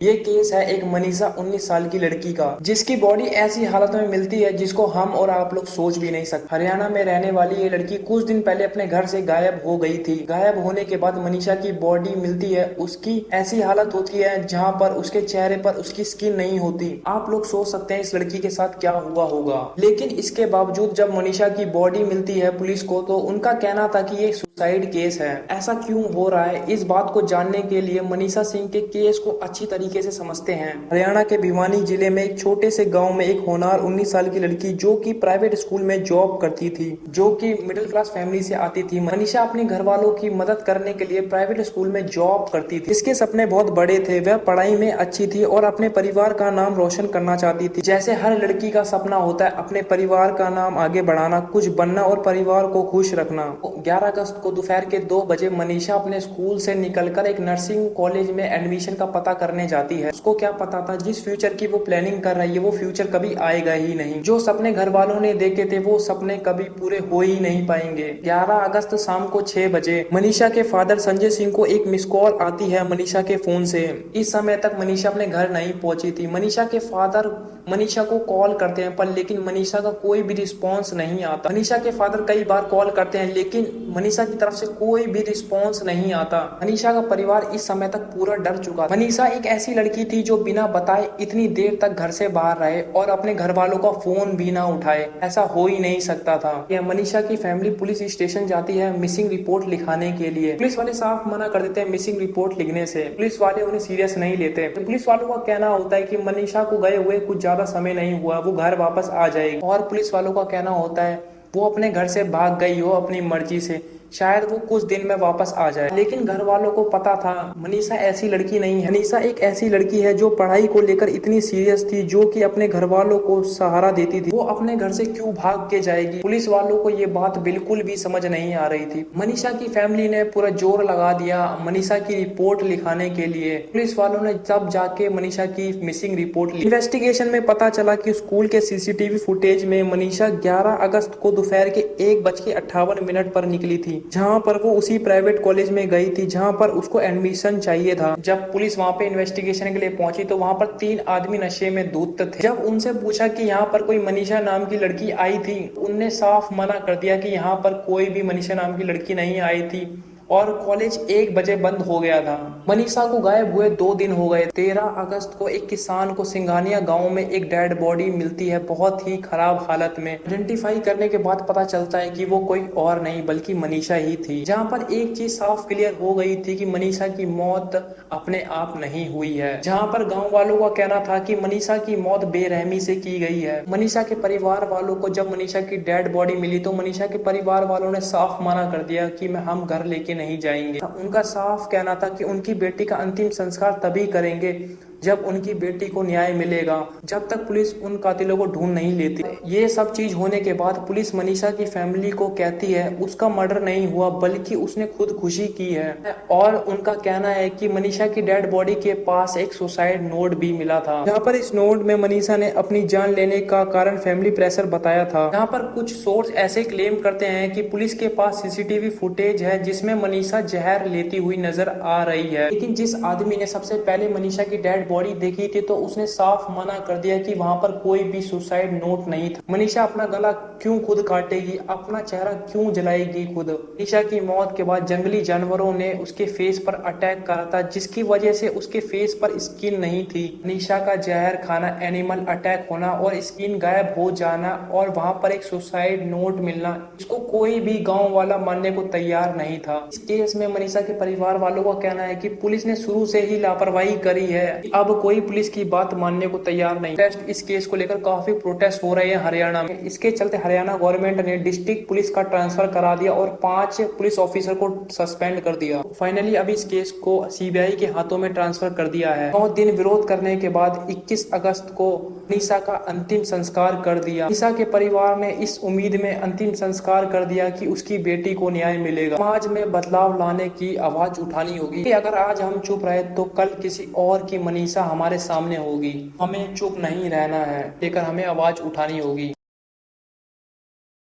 ये केस है एक मनीषा 19 साल की लड़की का, जिसकी बॉडी ऐसी हालत में मिलती है जिसको हम और आप लोग सोच भी नहीं सकते। हरियाणा में रहने वाली ये लड़की कुछ दिन पहले अपने घर से गायब हो गई थी। गायब होने के बाद मनीषा की बॉडी मिलती है, उसकी ऐसी हालत होती है जहाँ पर उसके चेहरे पर उसकी स्किन नहीं होती। आप लोग सोच सकते हैं इस लड़की के साथ क्या हुआ होगा। लेकिन इसके बावजूद जब मनीषा की बॉडी मिलती है पुलिस को, तो उनका कहना था कि ये सुसाइड केस है। ऐसा क्यों हो रहा है, इस बात को जानने के लिए मनीषा सिंह के केस को अच्छी तरीके से समझते हैं। हरियाणा के भिवानी जिले में एक छोटे से गांव में एक होनहार 19 साल की लड़की जो कि प्राइवेट स्कूल में जॉब करती थी, जो कि मिडिल क्लास फैमिली से आती थी। मनीषा अपने घर वालों की मदद करने के लिए प्राइवेट स्कूल में जॉब करती थी। इसके सपने बहुत बड़े थे, वह पढ़ाई में अच्छी थी और अपने परिवार का नाम रोशन करना चाहती थी। जैसे हर लड़की का सपना होता है अपने परिवार का नाम आगे बढ़ाना, कुछ बनना और परिवार को खुश रखना। 11 अगस्त को दोपहर के 2 बजे मनीषा अपने स्कूल से निकलकर एक नर्सिंग कॉलेज में एडमिशन का पता करने जाती है। उसको क्या पता था जिस फ्यूचर की वो प्लानिंग कर रही है वो फ्यूचर कभी आएगा ही नहीं। जो सपने घर वालों ने देखे थे वो सपने कभी पूरे हो ही नहीं पाएंगे। 11 अगस्त शाम को 6 बजे मनीषा के फादर संजय सिंह को एक मिस कॉल आती है मनीषा के फोन से। इस समय तक मनीषा अपने घर नहीं पहुंची थी। मनीषा के फादर मनीषा को कॉल करते हैं, पर लेकिन मनीषा का कोई भी रिस्पॉन्स नहीं आता। मनीषा के फादर कई बार कॉल करते हैं लेकिन मनीषा की तरफ से कोई भी रिस्पॉन्स नहीं आता। मनीषा का परिवार इस समय तक पूरा डर चुका था। मनीषा एक ऐसी लड़की थी जो बिना बताए इतनी देर तक घर से बाहर रहे और अपने घर वालों का फोन भी ना उठाए, ऐसा हो ही नहीं सकता था। यह मनीषा की फैमिली पुलिस स्टेशन जाती है मिसिंग रिपोर्ट लिखाने के लिए। पुलिस वाले साफ मना कर देते हैं मिसिंग रिपोर्ट लिखने से। पुलिस वाले उन्हें सीरियस नहीं लेते। तो पुलिस वालों का कहना होता है कि मनीषा को गए हुए कुछ ज्यादा समय नहीं हुआ, वो घर वापस आ जाएगी। और पुलिस वालों का कहना होता है वो अपने घर से भाग गई हो अपनी मर्जी से, शायद वो कुछ दिन में वापस आ जाए। लेकिन घर वालों को पता था मनीषा ऐसी लड़की नहीं है। मनीषा एक ऐसी लड़की है जो पढ़ाई को लेकर इतनी सीरियस थी, जो कि अपने घर वालों को सहारा देती थी। वो अपने घर से क्यों भाग के जाएगी? पुलिस वालों को ये बात बिल्कुल भी समझ नहीं आ रही थी। मनीषा की फैमिली ने पूरा जोर लगा दिया मनीषा की रिपोर्ट लिखाने के लिए। पुलिस वालों ने तब जाके मनीषा की मिसिंग रिपोर्ट ली। इन्वेस्टिगेशन में पता चला कि स्कूल के सीसीटीवी फुटेज में मनीषा 11 अगस्त को दोपहर के 1:58 पर निकली थी, जहां पर वो उसी प्राइवेट कॉलेज में गई थी जहां पर उसको एडमिशन चाहिए था। जब पुलिस वहां पे इन्वेस्टिगेशन के लिए पहुंची तो वहां पर 3 आदमी नशे में धुत थे। जब उनसे पूछा कि यहाँ पर कोई मनीषा नाम की लड़की आई थी, उनने साफ मना कर दिया कि यहाँ पर कोई भी मनीषा नाम की लड़की नहीं आई थी और कॉलेज 1 बजे बंद हो गया था। मनीषा को गायब हुए 2 दिन हो गए। 13 अगस्त को एक किसान को सिंघानिया गांव में एक डेड बॉडी मिलती है, बहुत ही खराब हालत में। आइडेंटिफाई करने के बाद पता चलता है कि वो कोई और नहीं बल्कि मनीषा ही थी। जहां पर एक चीज साफ क्लियर हो गई थी कि मनीषा की मौत अपने आप नहीं हुई है। जहां पर गाँव वालों का कहना था कि मनीषा की मौत बेरहमी से की गई है। मनीषा के परिवार वालों को जब मनीषा की डेड बॉडी मिली तो मनीषा के परिवार वालों ने साफ मना कर दिया कि हम घर लेके नहीं जाएंगे। उनका साफ कहना था कि उनकी बेटी का अंतिम संस्कार तभी करेंगे जब उनकी बेटी को न्याय मिलेगा, जब तक पुलिस उन कातिलों को ढूंढ नहीं लेती। ये सब चीज होने के बाद पुलिस मनीषा की फैमिली को कहती है उसका मर्डर नहीं हुआ बल्कि उसने खुदकुशी की है। और उनका कहना है कि मनीषा की डेड बॉडी के पास एक सुसाइड नोट भी मिला था, जहाँ पर इस नोट में मनीषा ने अपनी जान लेने का कारण फैमिली प्रेशर बताया था। यहाँ पर कुछ सोर्स ऐसे क्लेम करते हैं कि पुलिस के पास सीसीटीवी फुटेज है जिसमें मनीषा जहर लेती हुई नजर आ रही है। लेकिन जिस आदमी ने सबसे पहले मनीषा की डेड बॉडी देखी थी तो उसने साफ मना कर दिया कि वहां पर कोई भी सुसाइड नोट नहीं था। मनीषा अपना गला क्यों खुद काटेगी, अपना चेहरा क्यों जलाएगी खुद? मनीषा की मौत के बाद जंगली जानवरों ने उसके फेस पर अटैक करा था, जिसकी वजह से उसके फेस पर स्किन नहीं थी। मनीषा का जहर खाना, एनिमल अटैक होना और स्किन गायब हो जाना और वहां पर एक सुसाइड नोट मिलना, इसको कोई भी गाँव वाला मानने को तैयार नहीं था। इस केस में मनीषा के परिवार वालों का कहना है कि पुलिस ने शुरू से ही लापरवाही करी है, अब कोई पुलिस की बात मानने को तैयार नहीं। इस केस को लेकर काफी प्रोटेस्ट हो रहे हैं हरियाणा में। इसके चलते हरियाणा गवर्नमेंट ने डिस्ट्रिक्ट पुलिस का ट्रांसफर करा दिया और 5 पुलिस ऑफिसर को सस्पेंड कर दिया। फाइनली अब इस केस को सीबीआई के हाथों में ट्रांसफर कर दिया है। 9 दिन विरोध करने के बाद 21 अगस्त को मनीषा का अंतिम संस्कार कर दिया। मनीषा के परिवार ने इस उम्मीद में अंतिम संस्कार कर दिया कि उसकी बेटी को न्याय मिलेगा। समाज में बदलाव लाने की आवाज उठानी होगी कि अगर आज हम चुप रहे तो कल किसी और की मनीषा हमारे सामने होगी। हमें चुप नहीं रहना है, लेकर हमें आवाज उठानी होगी।